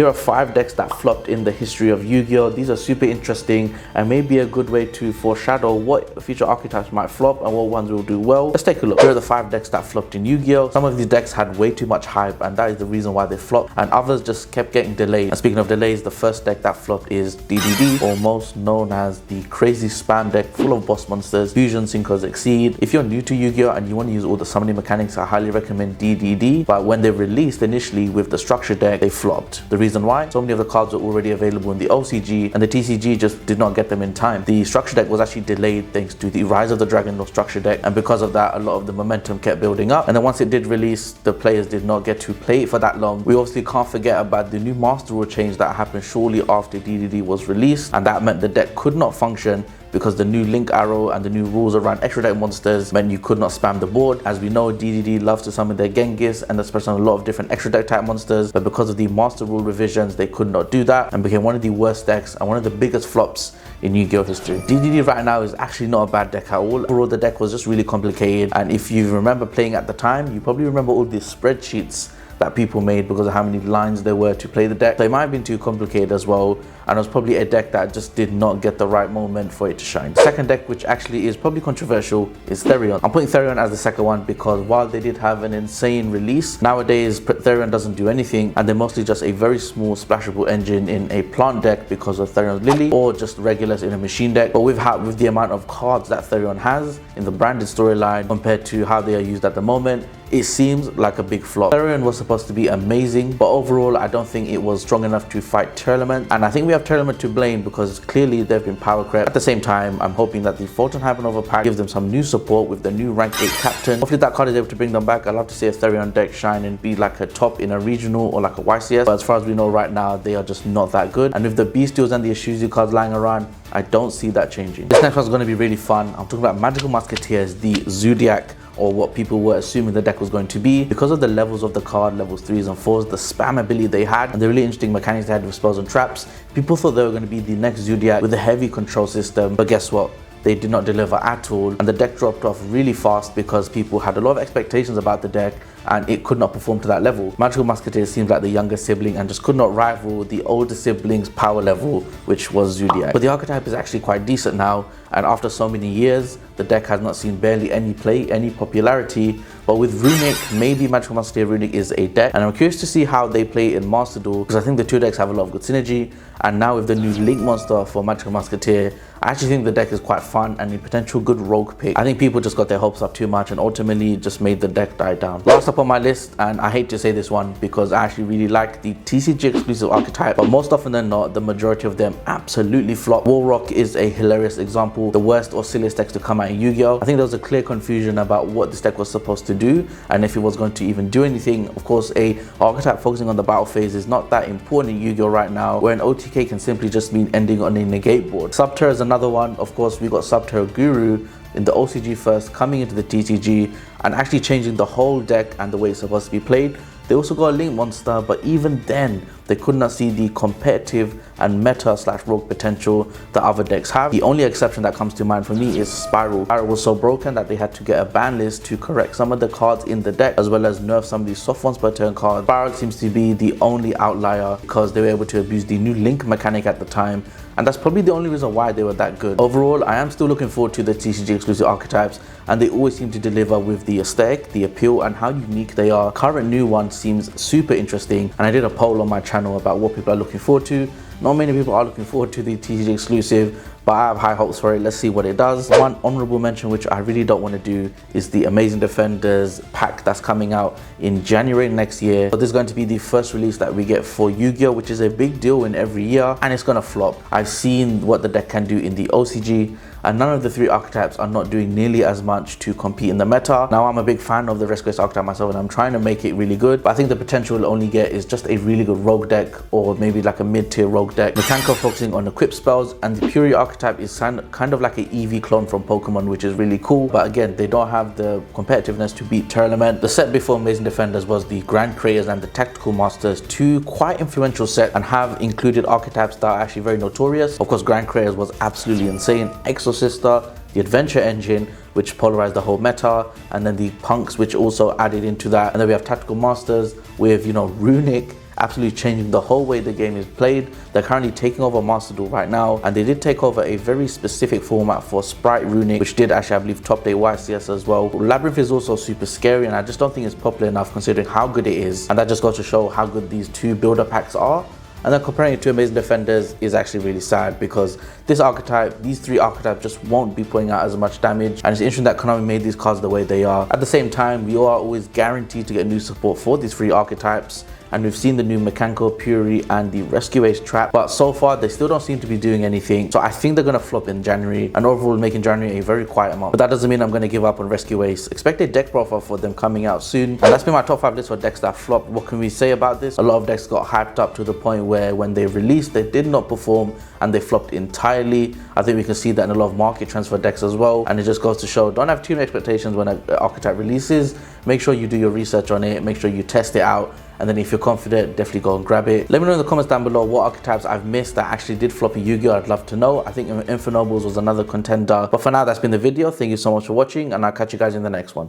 Here are 5 decks that flopped in the history of Yu-Gi-Oh! These are super interesting and may be a good way to foreshadow what future archetypes might flop and what ones will do well. Let's take a look. Here are the 5 decks that flopped in Yu-Gi-Oh! Some of these decks had way too much hype and that is the reason why they flopped, and others just kept getting delayed. And speaking of delays, the first deck that flopped is DDD, or most known as the crazy spam deck full of boss monsters, Fusion, Synchros, Exceed. If you're new to Yu-Gi-Oh! And you want to use all the summoning mechanics, I highly recommend DDD, but when they released initially with the structure deck, they flopped. The reason why? So many of the cards were already available in the OCG and the TCG just did not get them in time. The structure deck was actually delayed thanks to the Rise of the Dragon Lord structure deck, and because of that a lot of the momentum kept building up, and then once it did release, the players did not get to play it for that long. We obviously can't forget about the new master rule change that happened shortly after DDD was released, and that meant the deck could not function because the new link arrow and the new rules around extra deck monsters meant you could not spam the board. As we know, DDD loves to summon their Genghis and especially on a lot of different extra deck type monsters, but because of the master rule revisions they could not do that and became one of the worst decks and one of the biggest flops in Yu-Gi-Oh! History. DDD right now is actually not a bad deck at all. Overall the deck was just really complicated, and if you remember playing at the time, you probably remember all the spreadsheets that people made because of how many lines there were to play the deck. So it might have been too complicated as well, and it was probably a deck that just did not get the right moment for it to shine. The second deck, which actually is probably controversial, is Therion. I'm putting Therion as the second one because while they did have an insane release, nowadays Therion doesn't do anything and they're mostly just a very small splashable engine in a plant deck because of Therion's Lily, or just regulars in a machine deck. But with the amount of cards that Therion has in the branded storyline compared to how they are used at the moment, it seems like a big flop. Therion was supposed to be amazing, but overall I don't think it was strong enough to fight Tearlament, and I think we have Tearlament to blame because clearly they've been power crept. At the same time, I'm hoping that the Fulton Hypernova pack gives them some new support with the new rank 8 captain. Hopefully that card is able to bring them back. I'd love to see a Therion deck shine and be like a top in a regional or like a YCS, but as far as we know right now they are just not that good, and with the Bestials and the Ishizu cards lying around, I don't see that changing. This next one's going to be really fun. I'm talking about Magical Musketeers, the Zodiac, or what people were assuming the deck was going to be. Because of the levels of the card, levels 3s and 4s, the spam ability they had, and the really interesting mechanics they had with spells and traps, people thought they were going to be the next Zodiac with a heavy control system, but guess what? They did not deliver at all, and the deck dropped off really fast because people had a lot of expectations about the deck and it could not perform to that level. Magical Musketeers seems like the younger sibling and just could not rival the older sibling's power level, which was Zodiac. But the archetype is actually quite decent now, and after so many years the deck has not seen barely any play, any popularity. But with Runic, maybe Magical Musketeer Runic is a deck, and I'm curious to see how they play in Master Duel because I think the two decks have a lot of good synergy, and now with the new Link monster for Magical Musketeer, I actually think the deck is quite fun and a potential good rogue pick. I think people just got their hopes up too much and ultimately just made the deck die down. Last up on my list, and I hate to say this one because I actually really like the TCG exclusive archetype, but most often than not the majority of them absolutely flop. Warrock is a hilarious example, the worst or silliest decks to come out in Yu-Gi-Oh! I think there was a clear confusion about what this deck was supposed to do and if it was going to even do anything. Of course, a archetype focusing on the battle phase is not that important in Yu-Gi-Oh! Right now, where an OTK can simply just mean ending on a negate board. Subterra is another one. Of course, we got Subterra Guru in the OCG first, coming into the TCG and actually changing the whole deck and the way it's supposed to be played. They also got a Link monster, but even then they could not see the competitive and meta / rogue potential that other decks have. The only exception that comes to mind for me is Spiral. Spiral was so broken that they had to get a ban list to correct some of the cards in the deck, as well as nerf some of these soft ones per turn cards. Spiral seems to be the only outlier because they were able to abuse the new Link mechanic at the time, and that's probably the only reason why they were that good. Overall, I am still looking forward to the TCG exclusive archetypes, and they always seem to deliver with the aesthetic, the appeal, and how unique they are. Current new one seems super interesting, and I did a poll on my channel about what people are looking forward to. Not many people are looking forward to the TCG exclusive, but I have high hopes for it. Let's see what it does. One honorable mention which I really don't want to do is the Amazing Defenders pack that's coming out in January next year. But this is going to be the first release that we get for Yu-Gi-Oh!, which is a big deal in every year, and it's gonna flop. I've seen what the deck can do in the OCG, and none of the 3 archetypes are not doing nearly as much to compete in the meta. Now, I'm a big fan of the Rescuers archetype myself and I'm trying to make it really good, but I think the potential we'll only get is just a really good rogue deck, or maybe like a mid-tier rogue deck. Mekanko focusing on equip spells, and the Fury archetype is kind of like an EV clone from Pokemon, which is really cool, but again, they don't have the competitiveness to beat Tearlament. The set before Amazing Defenders was the Grand Creators and the Tactical Masters, 2 quite influential sets and have included archetypes that are actually very notorious. Of course, Grand Creators was absolutely insane. Exorcister, the Adventure Engine, which polarized the whole meta, and then the Punks, which also added into that, and then we have Tactical Masters with, you know, Runic absolutely changing the whole way the game is played. They're currently taking over Master Duel right now, and they did take over a very specific format for Sprite Runic, which did actually, I believe, top the YCS as well. Labyrinth is also super scary, and I just don't think it's popular enough considering how good it is, and that just goes to show how good these two builder packs are. And then comparing it to Amazing Defenders is actually really sad, because this archetype, these three archetypes just won't be putting out as much damage, and it's interesting that Konami made these cards the way they are. At the same time, we are always guaranteed to get new support for these three archetypes, and we've seen the new Mechanical Fury and the Rescue Ace Trap, but so far they still don't seem to be doing anything. So I think they're gonna flop in January, and overall making January a very quiet month. But that doesn't mean I'm gonna give up on Rescue Ace. Expect a deck profile for them coming out soon. And that's been my top 5 list for decks that flopped. What can we say about this? A lot of decks got hyped up to the point where when they released, they did not perform and they flopped entirely. I think we can see that in a lot of market transfer decks as well. And it just goes to show, don't have too many expectations when an archetype releases. Make sure you do your research on it, make sure you test it out, and then if you're confident, definitely go and grab it. Let me know in the comments down below what archetypes I've missed that actually did flop in Yu-Gi-Oh! I'd love to know. I think Infernobles was another contender. But for now, that's been the video. Thank you so much for watching, and I'll catch you guys in the next one.